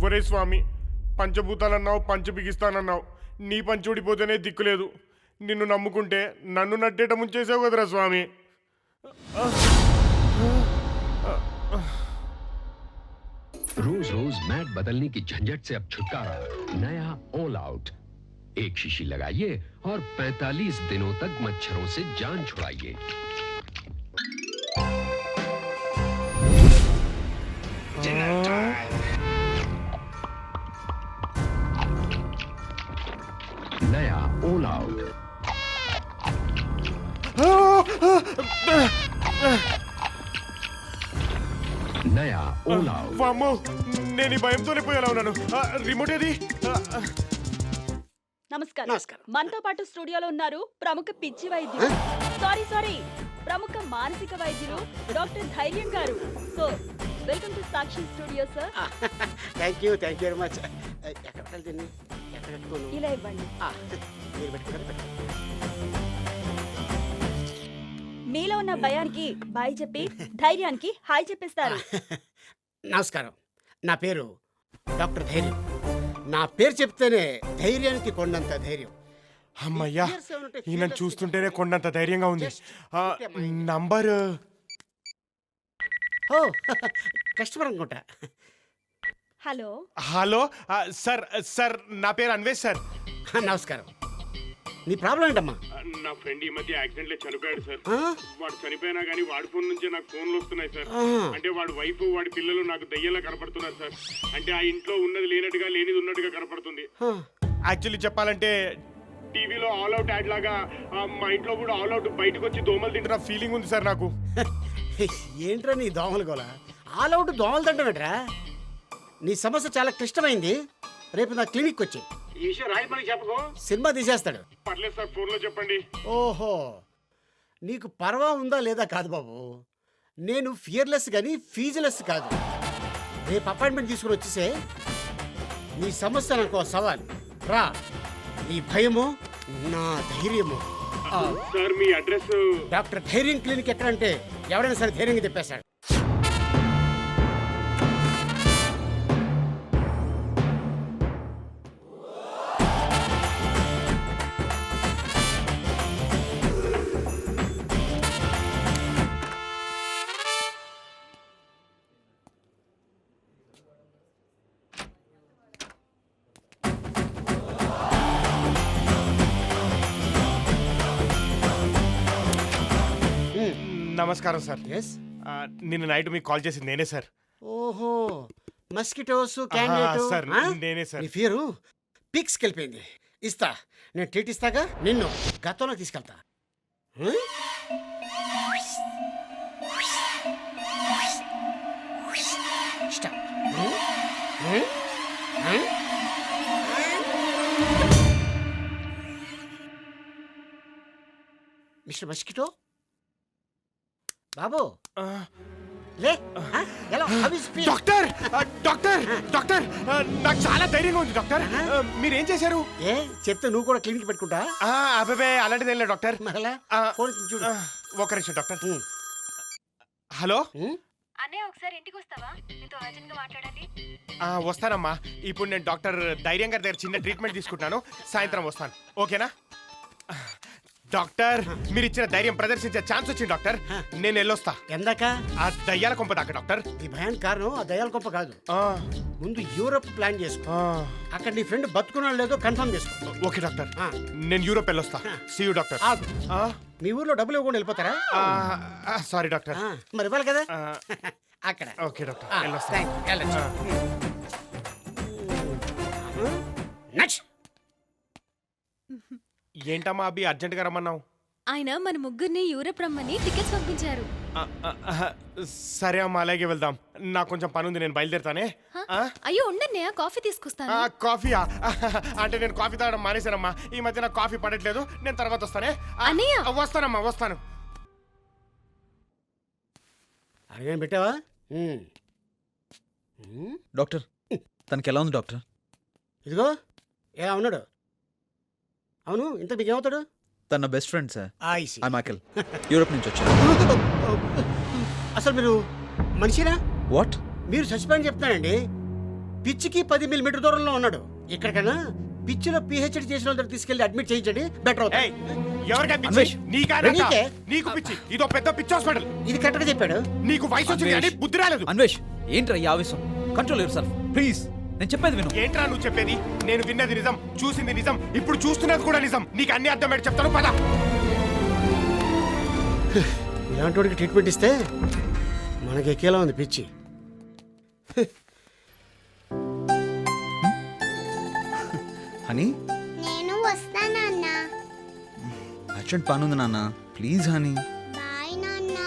ఒరే స్వామి, పంచభూతాలన్నావు, పంచ బిగిస్తానన్నావు, నీ పంచి ఊడిపోతేనే దిక్కులేదు. నిన్ను నమ్ముకుంటే నన్ను నట్టేట ముంచేసావు కదరా స్వామి. रोज रोज मैट बदलने की झंझट से अब छुटकारा, नया ऑल आउट। एक शीशी लगाइए और 45 दिनों तक मच्छरों से जान छुड़ाइए। नया ऑल आउट। नया ऑल आउट। వామ్మో, నేను ఈ భయంతోనే పోయేలా ఉన్నాను. రిమోట్ ఏది? నమస్కారం. మనతో పాటు స్టూడియోలో ఉన్నారు ప్రముఖ పిచ్చి వైద్యులు, సారీ ప్రముఖ మానసిక వైద్యులు డాక్టర్ ధైర్యం గారు. So welcome to Sakshi studio sir. Thank you very much. ఎక్కడ వెళ్తుంది? ఎక్కడ పెట్టుకోను? ఇలా ఇవ్వండి. మీరు పెట్టుకున్నారు. మీలో ఉన్న భయానికి బాయ్ చెప్పి ధైర్యానికి హాయ్ చెప్పేస్తారు. నమస్కారం, నా పేరు డాక్టర్ ధైర్యం. నా పేరు చెప్తేనే ధైర్యానికి కొండంత ధైర్యం. అమ్మయ్యా, ఈయన చూస్తుంటేనే కొండంత ధైర్యంగా ఉంది. నంబర్ ఓ కస్టమర్ అనుకుంటా. హలో హలో సార్ నా పేరు అన్వేష్ సార్. నమస్కారం. నీ ప్రాబ్లం ఏంటమ్మా? నా ఫ్రెండ్ ఈ మధ్య యాక్సిడెంట్ లో చనిపోయాడు సార్. వాడు చనిపోయినా గానీ వాడి ఫోన్ నుంచే నాకు ఫోన్లు వస్తున్నాయి సార్. అంటే వాడి వైఫ్ వాడి పిల్లలు నాకు దయ్యంలా కనపడుతున్నారు సార్. అంటే ఆ ఇంట్లో ఉన్నది లేనట్టుగా లేనిది ఉన్నట్టుగా కనపడుతుంది. యాక్చువల్లీ చెప్పాలంటే టీవీలో ఆల్ అవుట్ యాడ్ లాగా మా ఇంట్లో కూడా ఆల్ అవుట్ బయటకు వచ్చి దోమలు తింటున్న ఫీలింగ్ ఉంది సార్ నాకు. ఏంట్రా నీ దోమలు గోల? ఆల్ అవుట్ దోమలు తింటామేట్రా? నీ సమస్య చాలా క్లిష్టమైంది. రేపు నా క్లినిక్ వచ్చి ఈ విషయం రాయమని చెప్పకు, సినిమా తీసేస్తాడు. పర్లేదు సార్, ఫోన్లో చెప్పండి. ఓహో, నీకు పర్వా ఉందా లేదా కాదు బాబు. నేను ఫియర్లెస్ కానీ ఫీజులెస్ కాదు. రేపు అపాయింట్మెంట్ తీసుకుని వచ్చేసే. నీ సమస్య నాకు సవాల్. రా, నీ భయము నా ధైర్యము. సార్ మీ అడ్రస్? డాక్టర్ ధైర్యం క్లినిక్ ఎక్కడంటే ఎవరైనా సరే ధైర్యంగా చెప్పేశాడు. నమస్కారం సార్. ఎస్, నిన్న నైట్ మీకు కాల్ చేసింది నేనే సార్. ఓహో, మస్కిటోస్ క్యాండిడేట్ సార్ నేనే సార్. నీ ఫియరు పిక్స్కి వెళ్ళిపోయింది. ఇస్తా, నేను ట్రీట్ ఇస్తాగా. నిన్ను గతంలో తీసుకెళ్తా. మిస్టర్ మస్కిటో బాబు, లే. ఎలా? డాక్టర్ డాక్టర్ డాక్టర్ నాకు చాలా ధైర్యంగా ఉంది డాక్టర్. మీరేం చేశారు? ఏ చెప్తే నువ్వు కూడా క్లినిక్ పెట్టుకుంటా? అబ్బాయి అలాంటిది ఏం లేదు డాక్టర్. మరలా ఫోన్ చూడు. ఒక నిమిషం డాక్టర్. హలో అన్నయ్య, ఒకసారి ఇంటికి వస్తావా? నీతో అర్జెంట్ గా మాట్లాడాలి. వస్తానమ్మా. ఇప్పుడు నేను డాక్టర్ ధైర్యం గారి దగ్గర చిన్న ట్రీట్మెంట్ తీసుకుంటున్నాను. సాయంత్రం వస్తాను, ఓకేనా? డాక్టర్, మీరు ఇచ్చిన ధైర్యం ప్రదర్శించే ఛాన్స్ వచ్చింది డాక్టర్. నేను వెళ్ళొస్తా. ఎందాక? ఆ దయ్యాల కొంప దాకా డాక్టర్. ఈ భయానికి కారణం ఆ దయాల గొప్ప కాదు. ముందు యూరోప్ ప్లాన్ చేసుకో. అక్కడ నీ ఫ్రెండ్ బతుకున్నాడు లేదో కన్ఫర్మ్ చేసుకో. ఓకే డాక్టర్, నేను యూరోప్ వెళ్ళొస్తా. See you doctor. మీ ఊర్లో డబ్బులు ఇవ్వకుండా వెళ్ళిపోతారా? Sorry doctor. మరి ఇవ్వాలి కదా అక్కడ. ఓకే డాక్టర్, వెళ్ళొస్తా. ఏంటమ్మా అభి, అర్జెంట్ గా రమ్మన్నావు? ఆయన మన ముగ్గురిని యూరప్ రమ్మని టికెట్స్ పంపించారు. సరే అమ్మా, అలాగే వెళ్దాం. నాకు కొంచెం పని ఉంది, నేను బయలుదేరుతానే. అయ్యో ఉండన్నయ్య, కాఫీ తీసుకొస్తాను. కాఫీయా? అంటే నేను కాఫీ తాగడం మానేశానమ్మా. ఈ మధ్య నాకు కాఫీ పడట్లేదు. నేను తర్వాత వస్తానే. అన్నయ్య వస్తానమ్మా, వస్తాను. అడిగాను పెట్టావా? డాక్టర్, తనకి ఎలా ఉంది డాక్టర్? ఇదిగో ఎలా ఉన్నాడు? అవును, ఇంత మీకు ఏమవుతాడు? తన best friend sir. I Michael, Europe నుంచి వచ్చాను. అసలు మీరు మనిషినా? వాట్? మీరు చచ్చిపోయిన చెప్తున్నానండి. పిచ్చికి 10 మిల్లీమీటర్ దూరంలో ఉన్నాడు. ఇక్కడికన్నా పిచ్చిలో పిహెచ్డి చేసిన వాళ్ళ దగ్గర తీసుకెళ్లి అడ్మిట్ చేయించండి, బెటర్ అవుతుంది. ఎవరికా అన్వేష్, నీకే. నీకు పిచ్చి, ఇదో పెద్ద పిచ్చి హాస్పిటల్. ఇది కరెక్ట్గా చెప్పాడు. నీకు వయసు వచ్చింది కానీ బుద్ధి రాలేదు. అన్వేష్, ఏంట్రా ఈ ఆవేశం? Control your self please. నేను చెప్పేది విను. ఏంట్రా నువ్వు చెప్పేది? నేను విన్నది నిజం, చూసింది నిజం, ఇప్పుడు చూస్తున్నది కూడా నిజం. నీకు అన్ని అర్థమయ్యేది చెప్తాను, పద. ఇలాంటి వాడికి ట్రీట్మెంట్ ఇస్తే మనకి ఎక్కేలా ఉంది పిచ్చి. హనీ, నేను వస్తానన్న. అర్జెంట్ పని ఉంది నాన్న, ప్లీజ్ హనీ. బాయ్ నాన్న.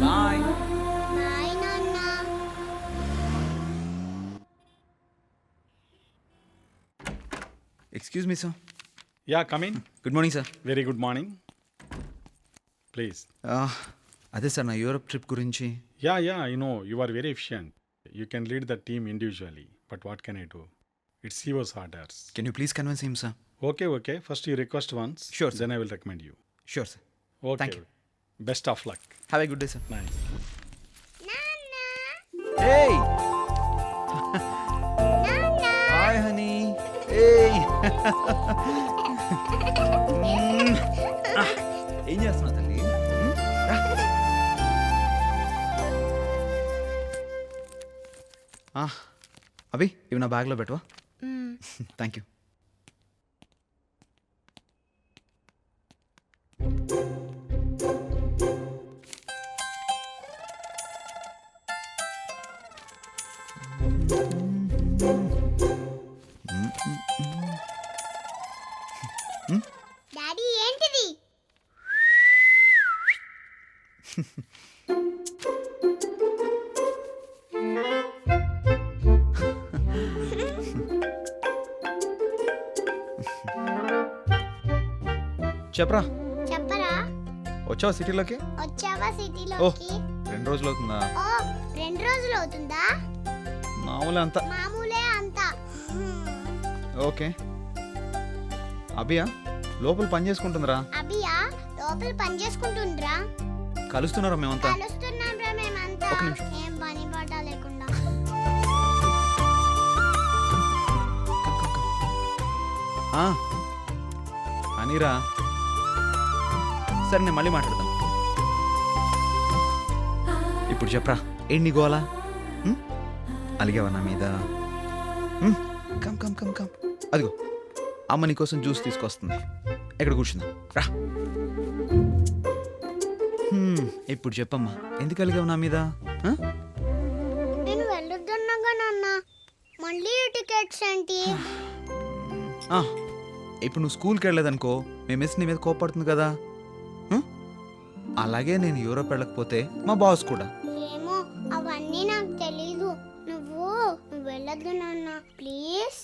బాయ్. బాయ్ నాన్న. Excuse me sir. Yeah, come in. Good morning sir. Very good morning. Please. అదే సార్, నా యూరోప్ ట్రిప్ గురించి. Yeah, I know. You are very efficient. You can lead the team individually. But what can I do? It's CEO's orders. Can you please convince him sir? Okay. First you request once. Sure, sir. Then I will recommend you. Sure sir. Okay. Thank you. Best of luck. Have a good day sir. Nice. నాన్న. ఏయ్ నాన్న. Hi honey. ఏయ్ ఏం చేస్తున్నావు తల్లి? అవి ఇవి నా బ్యాగ్లో పెట్టవా? Thank you. డాడీ ఏంటిది? చెప్పరా, చెప్పరా. వచ్చావా సిటీలోకి? వచ్చావా సిటీలోకి? 2 రోజులు అవుతుందా? ఓ 2 రోజులు అవుతుందా? మామూలే అంతా. మామూలే అంతా. ఓకే. అభియా లోపల పని చేసుకుంటుందిరా. అభియా లోపల పని చేసుకుంటుండ్రా. కలుస్తున్నారా మేమంతా? కలుస్తున్నాంరా మేమంతా. ఒక నిమిషం. ఏం పని పాట లేకుండా. అనిరా, సరే నేను మళ్ళీ మాట్లాడతాను. ఇప్పుడు చెప్పరా, ఏంటి గోలా? అలిగావా నా మీద? Come come come come. అదిగో అమ్మ నీకోసం జ్యూస్ తీసుకొస్తుంది. ఎక్కడ కూర్చుందా? రా. ఇప్పుడు చెప్పమ్మా, ఎందుకు అలిగావు నా మీద? నేను వెళ్ళొద్దన్నాగా నాన్న. మళ్ళీ టికెట్స్ ఏంటి? ఇప్పుడు నువ్వు స్కూల్కి వెళ్ళలేదనుకో, మీ మిస్ నీ మీద కోపడుతుంది కదా. అలాగే నేను యూరోప్ వెళ్ళకపోతే మా బాస్ కూడా. ఏమో అవన్నీ నాకు తెలీదు. నువ్వు వెళ్ళొద్దు నాన్న ప్లీజ్.